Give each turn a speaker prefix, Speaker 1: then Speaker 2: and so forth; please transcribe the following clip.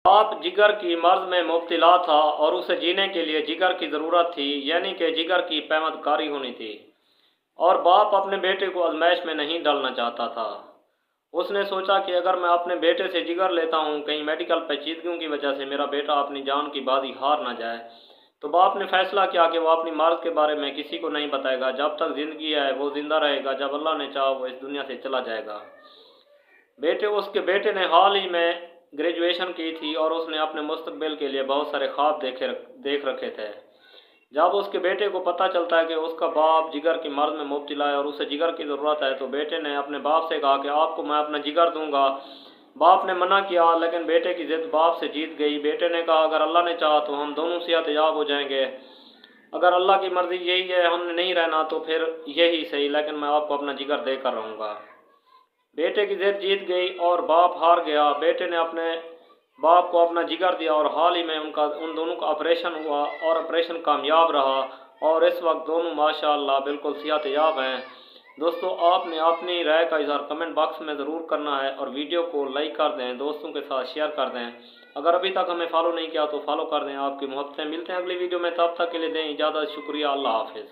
Speaker 1: باپ جگر کی مرض میں مبتلا تھا اور اسے جینے کے لیے جگر کی ضرورت تھی، یعنی کہ جگر کی پیمند کاری ہونی تھی، اور باپ اپنے بیٹے کو آزمائش میں نہیں ڈالنا چاہتا تھا۔ اس نے سوچا کہ اگر میں اپنے بیٹے سے جگر لیتا ہوں، کہیں میڈیکل پیچیدگیوں کی وجہ سے میرا بیٹا اپنی جان کی بازی ہار نہ جائے، تو باپ نے فیصلہ کیا کہ وہ اپنی مرض کے بارے میں کسی کو نہیں بتائے گا۔ جب تک زندگی ہے وہ زندہ رہے گا، جب اللہ نے چاہا وہ اس دنیا سے چلا جائے گا۔ اس کے بیٹے نے حال ہی میں گریجویشن کی تھی اور اس نے اپنے مستقبل کے لیے بہت سارے خواب دیکھ رکھے تھے۔ جب اس کے بیٹے کو پتہ چلتا ہے کہ اس کا باپ جگر کی مرض میں مبتلا ہے اور اسے جگر کی ضرورت ہے، تو بیٹے نے اپنے باپ سے کہا کہ آپ کو میں اپنا جگر دوں گا۔ باپ نے منع کیا، لیکن بیٹے کی ضد باپ سے جیت گئی۔ بیٹے نے کہا اگر اللہ نے چاہا تو ہم دونوں صحت یاب ہو جائیں گے، اگر اللہ کی مرضی یہی ہے ہم نے نہیں رہنا تو پھر یہی صحیح، لیکن میں آپ کو اپنا جگر دے کر رہوں گا۔ بیٹے کی ضد جیت گئی اور باپ ہار گیا۔ بیٹے نے اپنے باپ کو اپنا جگر دیا اور حال ہی میں ان دونوں کا آپریشن ہوا اور آپریشن کامیاب رہا، اور اس وقت دونوں ماشاءاللہ بالکل صحت یاب ہیں۔ دوستو، آپ نے اپنی رائے کا اظہار کمنٹ باکس میں ضرور کرنا ہے، اور ویڈیو کو لائک کر دیں، دوستوں کے ساتھ شیئر کر دیں۔ اگر ابھی تک ہمیں فالو نہیں کیا تو فالو کر دیں۔ آپ کی محبتیں، ملتے ہیں اگلی ویڈیو میں، تب تک کے لیے دیں اجازت، شکریہ، اللہ حافظ۔